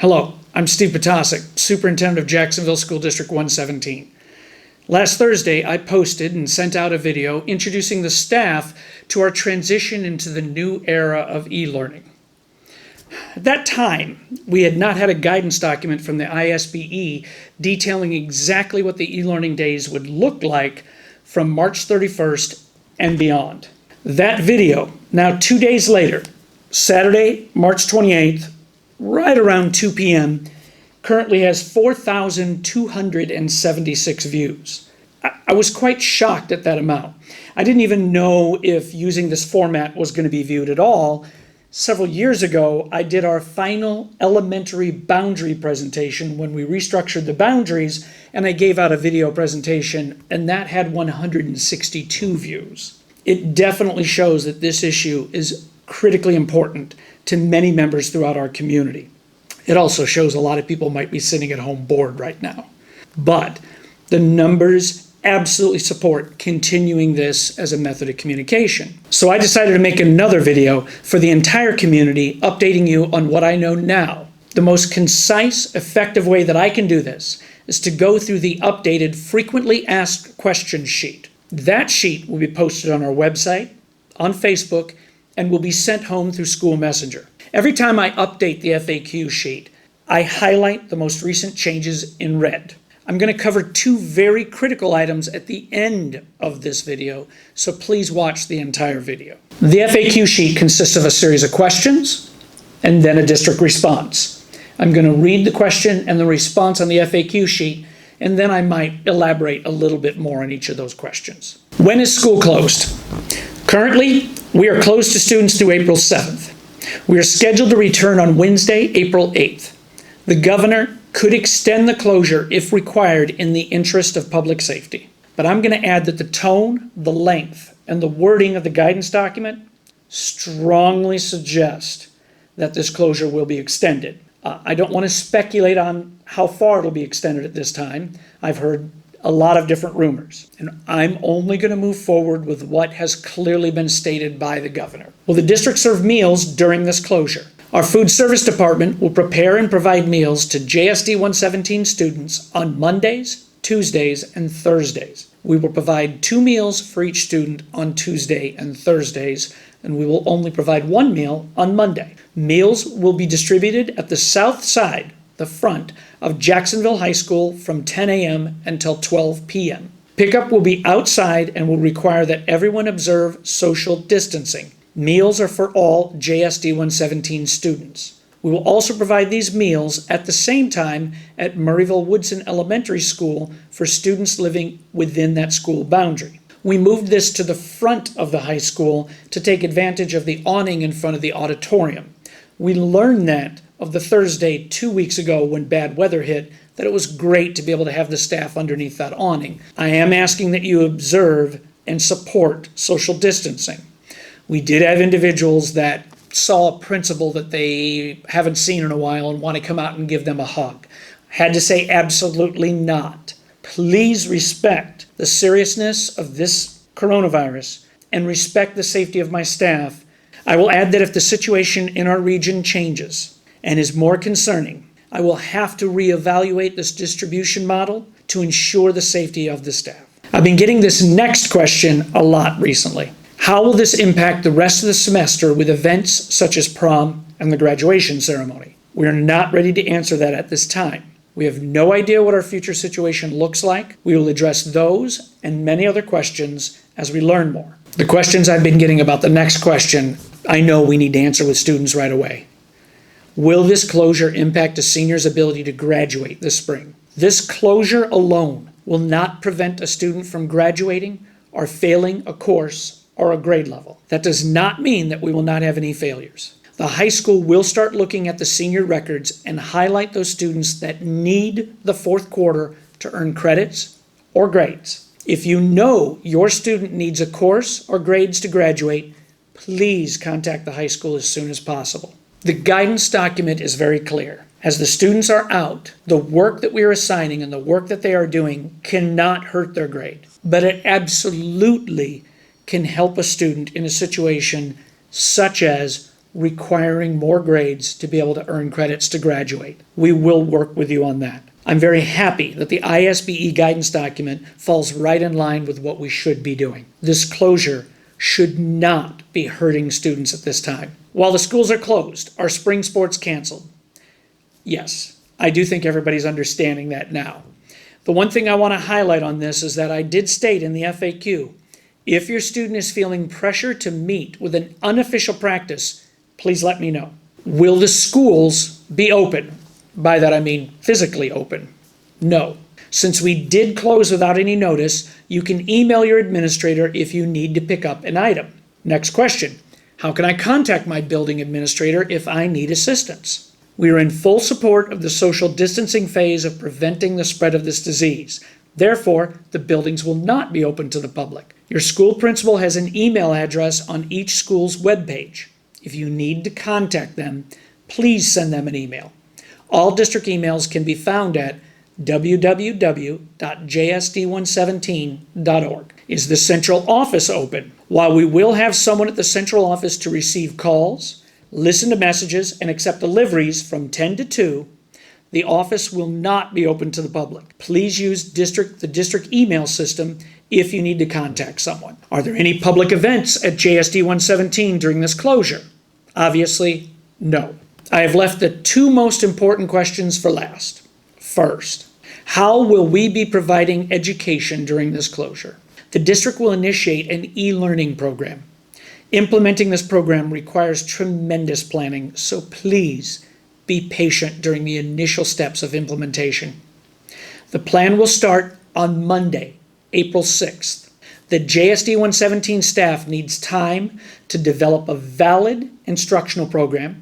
Hello, I'm Steve Sptacek, Superintendent of Jacksonville School District 117. Last Thursday, I posted and sent out a video introducing the staff to our transition into the new era of e-learning. At that time, we had not had a guidance document from the ISBE detailing exactly what the e-learning days would look like from March 31st and beyond. That video, now 2 days later, Saturday, March 28th, right around 2 p.m., currently has 4,276 views. I was quite shocked at that amount. I didn't even know if using this format was going to be viewed at all. Several years ago, I did our final elementary boundary presentation when we restructured the boundaries, and I gave out a video presentation, and that had 162 views. It definitely shows that this issue is critically important to many members throughout our community. It also shows a lot of people might be sitting at home bored right now. But the numbers absolutely support continuing this as a method of communication. So I decided to make another video for the entire community, updating you on what I know now. The most concise, effective way that I can do this is to go through the updated frequently asked questions sheet. That sheet will be posted on our website, on Facebook, and will be sent home through School Messenger. Every time I update the FAQ sheet, I highlight the most recent changes in red. I'm going to cover two very critical items at the end of this video, so please watch the entire video. The FAQ sheet consists of a series of questions and then a district response. I'm going to read the question and the response on the FAQ sheet, and then I might elaborate a little bit more on each of those questions. When is school closed? Currently, we are closed to students through April 7th. We are scheduled to return on Wednesday, April 8th. The governor could extend the closure if required in the interest of public safety. But I'm going to add that the tone, the length, and the wording of the guidance document strongly suggest that this closure will be extended. I don't want to speculate on how far it'll be extended at this time. I've heard a lot of different rumors, and I'm only going to move forward with what has clearly been stated by the governor. Will the district serve meals during this closure? Our food service department will prepare and provide meals to JSD117 students on Mondays, Tuesdays, and Thursdays. We will provide 2 meals for each student on Tuesday and Thursdays, and we will only provide 1 meal on Monday. Meals will be distributed at the south side, the front, of Jacksonville High School from 10 a.m. until 12 p.m. Pickup will be outside and will require that everyone observe social distancing. Meals are for all JSD117 students. We will also provide these meals at the same time at Murrayville-Woodson Elementary School for students living within that school boundary. We moved this to the front of the high school to take advantage of the awning in front of the auditorium. We learned that of the Thursday 2 weeks ago when bad weather hit, that it was great to be able to have the staff underneath that awning. I am asking that you observe and support social distancing. We did have individuals that saw a principal that they haven't seen in a while and want to come out and give them a hug. Had to say absolutely not. Please respect the seriousness of this coronavirus and respect the safety of my staff. I will add that if the situation in our region changes and is more concerning, I will have to reevaluate this distribution model to ensure the safety of the staff. I've been getting this next question a lot recently. How will this impact the rest of the semester with events such as prom and the graduation ceremony? We are not ready to answer that at this time. We have no idea what our future situation looks like. We will address those and many other questions as we learn more. The questions I've been getting about the next question, I know we need to answer with students right away. Will this closure impact a senior's ability to graduate this spring? This closure alone will not prevent a student from graduating or failing a course or a grade level. That does not mean that we will not have any failures. The high school will start looking at the senior records and highlight those students that need the fourth quarter to earn credits or grades. If you know your student needs a course or grades to graduate, please contact the high school as soon as possible. The guidance document is very clear. As the students are out, the work that we are assigning and the work that they are doing cannot hurt their grade, but it absolutely can help a student in a situation such as requiring more grades to be able to earn credits to graduate. We will work with you on that. I'm very happy that the ISBE guidance document falls right in line with what we should be doing. This closure should not be hurting students at this time. While the schools are closed, are spring sports canceled? Yes, I do think everybody's understanding that now. The one thing I want to highlight on this is that I did state in the FAQ, if your student is feeling pressure to meet with an unofficial practice, please let me know. Will the schools be open? By that I mean physically open. No. Since we did close without any notice, you can email your administrator if you need to pick up an item. Next question. How can I contact my building administrator if I need assistance? We are in full support of the social distancing phase of preventing the spread of this disease. Therefore, the buildings will not be open to the public. Your school principal has an email address on each school's webpage. If you need to contact them, please send them an email. All district emails can be found at www.JSD117.org. Is the central office open? While we will have someone at the central office to receive calls, listen to messages, and accept deliveries from 10 to 2, the office will not be open to the public. Please use the district email system if you need to contact someone. Are there any public events at JSD117 during this closure? Obviously, no. I have left the two most important questions for last. First, how will we be providing education during this closure? The district will initiate an e-learning program. Implementing this program requires tremendous planning, so please be patient during the initial steps of implementation. The plan will start on Monday, April 6th. The JSD117 staff needs time to develop a valid instructional program,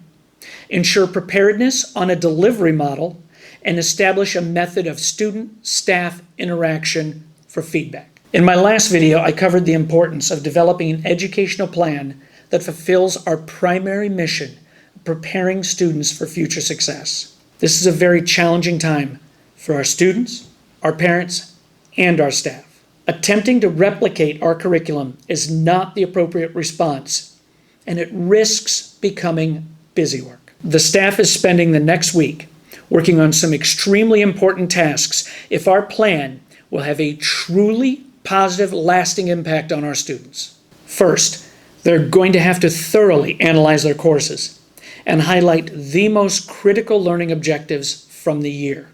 ensure preparedness on a delivery model, and establish a method of student-staff interaction for feedback. In my last video, I covered the importance of developing an educational plan that fulfills our primary mission, preparing students for future success. This is a very challenging time for our students, our parents, and our staff. Attempting to replicate our curriculum is not the appropriate response, and it risks becoming busy work. The staff is spending the next week working on some extremely important tasks if our plan will have a truly positive, lasting impact on our students. First, they're going to have to thoroughly analyze their courses and highlight the most critical learning objectives from the year.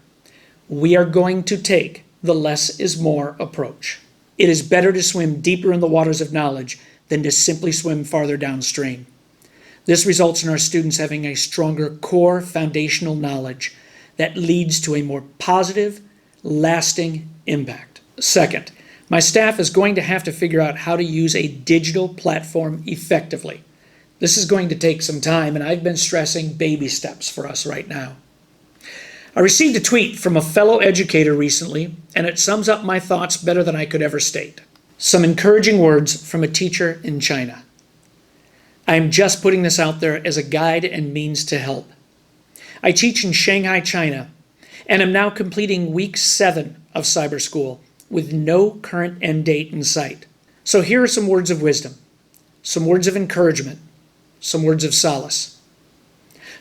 We are going to take the less is more approach. It is better to swim deeper in the waters of knowledge than to simply swim farther downstream. This results in our students having a stronger core foundational knowledge that leads to a more positive, lasting impact. Second, my staff is going to have to figure out how to use a digital platform effectively. This is going to take some time, and I've been stressing baby steps for us right now. I received a tweet from a fellow educator recently, and it sums up my thoughts better than I could ever state. Some encouraging words from a teacher in China. I am just putting this out there as a guide and means to help. I teach in Shanghai, China, and am now completing week 7 of cyber school with no current end date in sight. So here are some words of wisdom, some words of encouragement, some words of solace.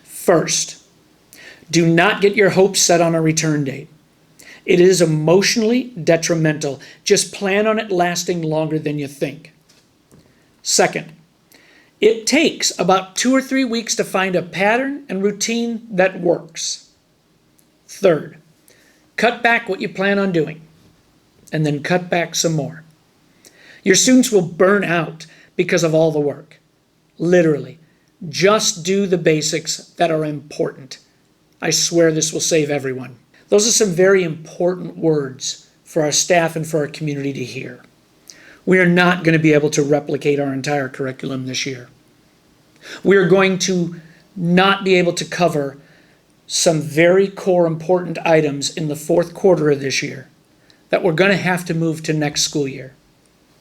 First, do not get your hopes set on a return date. It is emotionally detrimental. Just plan on it lasting longer than you think. Second, it takes about 2 or 3 weeks to find a pattern and routine that works. Third, cut back what you plan on doing, and then cut back some more. Your students will burn out because of all the work. Literally, just do the basics that are important. I swear this will save everyone. Those are some very important words for our staff and for our community to hear. We are not going to be able to replicate our entire curriculum this year. We are going to not be able to cover some very core important items in the fourth quarter of this year that we're going to have to move to next school year.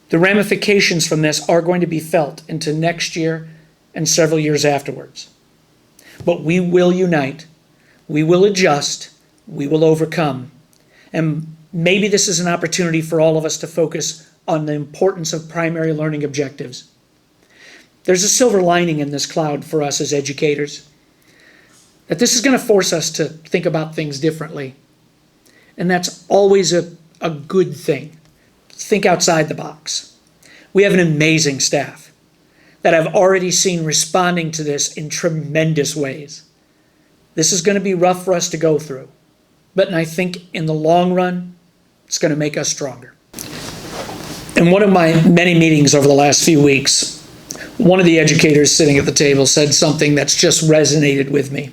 The ramifications from this are going to be felt into next year and several years afterwards. But we will unite, we will adjust, we will overcome. And maybe this is an opportunity for all of us to focus on the importance of primary learning objectives. There's a silver lining in this cloud for us as educators, that this is going to force us to think about things differently. And that's always a good thing. Think outside the box. We have an amazing staff that I've already seen responding to this in tremendous ways. This is going to be rough for us to go through, but I think in the long run, it's going to make us stronger. In one of my many meetings over the last few weeks, one of the educators sitting at the table said something that's just resonated with me.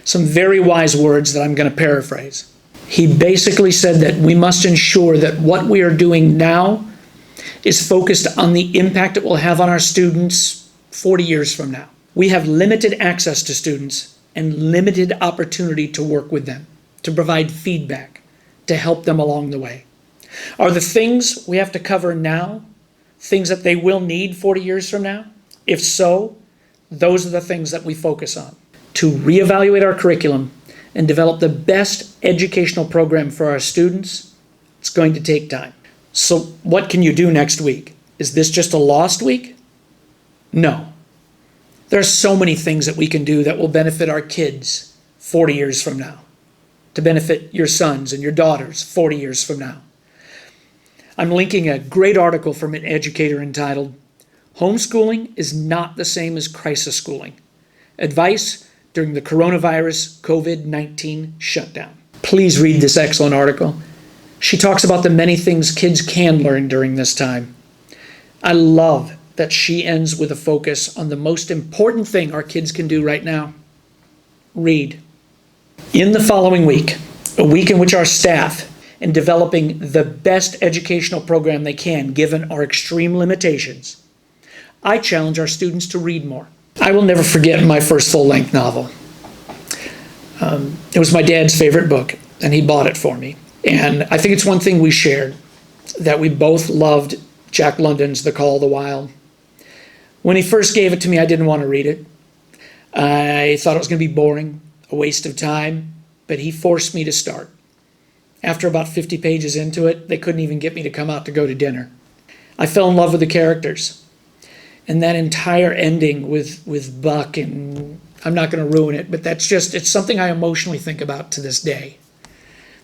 Some very wise words that I'm going to paraphrase. He basically said that we must ensure that what we are doing now is focused on the impact it will have on our students 40 years from now. We have limited access to students and limited opportunity to work with them, to provide feedback, to help them along the way. Are the things we have to cover now things that they will need 40 years from now? If so, those are the things that we focus on. To reevaluate our curriculum and develop the best educational program for our students, it's going to take time. So what can you do next week? Is this just a lost week? No. There are so many things that we can do that will benefit our kids 40 years from now, to benefit your sons and your daughters 40 years from now. I'm linking a great article from an educator entitled, "Homeschooling is not the same as crisis schooling. Advice during the coronavirus COVID-19 shutdown." Please read this excellent article. She talks about the many things kids can learn during this time. I love that she ends with a focus on the most important thing our kids can do right now: read. In the following week, a week in which our staff, in developing the best educational program they can given our extreme limitations, I challenge our students to read more. I will never forget my first full-length novel. It was my dad's favorite book, and he bought it for me. And I think it's one thing we shared, that we both loved Jack London's The Call of the Wild. When he first gave it to me, I didn't want to read it. I thought it was going to be boring, a waste of time, but he forced me to start. After about 50 pages into it, they couldn't even get me to come out to go to dinner. I fell in love with the characters. And that entire ending with Buck, and I'm not going to ruin it, but it's something I emotionally think about to this day.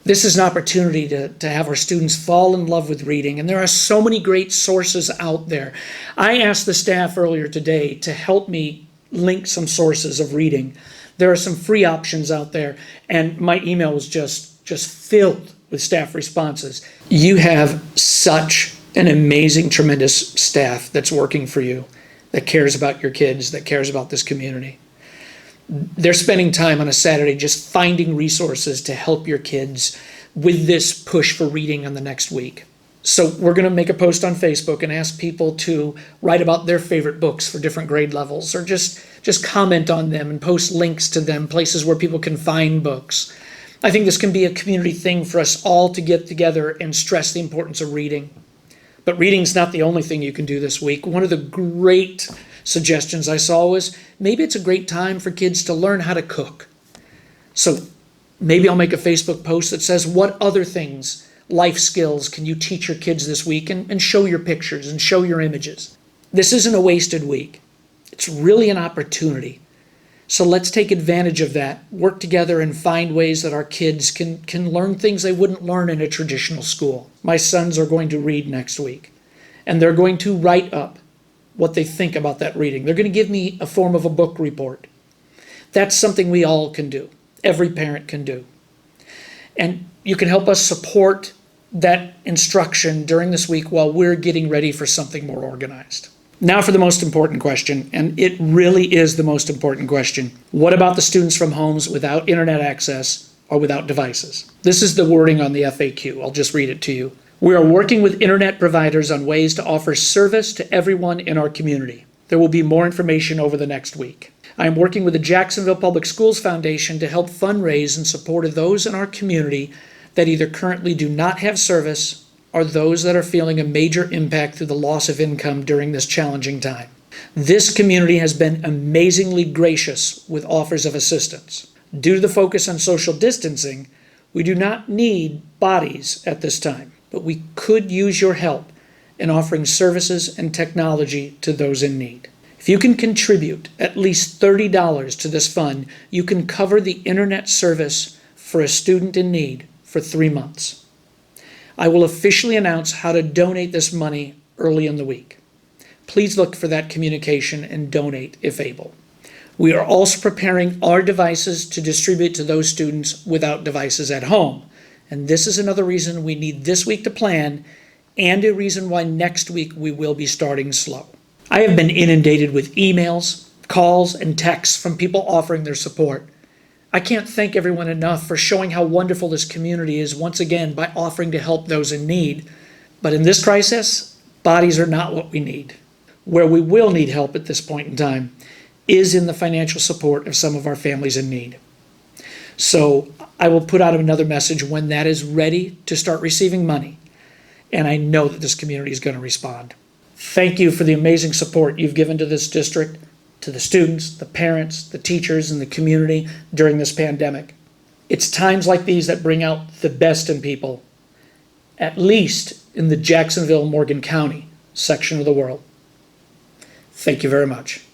This is an opportunity to have our students fall in love with reading, and there are so many great sources out there. I asked the staff earlier today to help me link some sources of reading. There are some free options out there, and my email was just filled with staff responses. You have such an amazing, tremendous staff that's working for you, that cares about your kids, that cares about this community. They're spending time on a Saturday just finding resources to help your kids with this push for reading on the next week. So we're going to make a post on Facebook and ask people to write about their favorite books for different grade levels, or just comment on them and post links to them, places where people can find books. I think this can be a community thing for us all to get together and stress the importance of reading. But reading's not the only thing you can do this week. One of the great suggestions I saw was maybe it's a great time for kids to learn how to cook. So maybe I'll make a Facebook post that says, what other things, life skills, can you teach your kids this week, and show your pictures and show your images. This isn't a wasted week. It's really an opportunity. So let's take advantage of that, work together and find ways that our kids can learn things they wouldn't learn in a traditional school. My sons are going to read next week, and they're going to write up what they think about that reading. They're going to give me a form of a book report. That's something we all can do. Every parent can do. And you can help us support that instruction during this week while we're getting ready for something more organized. Now for the most important question, and it really is the most important question. What about the students from homes without internet access or without devices? This is the wording on the FAQ. I'll just read it to you. We are working with internet providers on ways to offer service to everyone in our community. There will be more information over the next week. I am working with the Jacksonville Public Schools Foundation to help fundraise in support of those in our community that either currently do not have service or those that are feeling a major impact through the loss of income during this challenging time. This community has been amazingly gracious with offers of assistance. Due to the focus on social distancing, we do not need bodies at this time, but we could use your help in offering services and technology to those in need. If If you can contribute at least $30 to this fund, you can cover the internet service for a student in need for 3 months. I will officially announce how to donate this money early in the week. Please look for that communication and donate if able. We are also preparing our devices to distribute to those students without devices at home. And this is another reason we need this week to plan, and a reason why next week we will be starting slow. I have been inundated with emails, calls, and texts from people offering their support. I can't thank everyone enough for showing how wonderful this community is once again by offering to help those in need. But in this crisis, bodies are not what we need. Where we will need help at this point in time is in the financial support of some of our families in need. So I will put out another message when that is ready to start receiving money. And I know that this community is going to respond. Thank you for the amazing support you've given to this district, to the students, the parents, the teachers, and the community during this pandemic. It's times like these that bring out the best in people, at least in the Jacksonville-Morgan County section of the world. Thank you very much.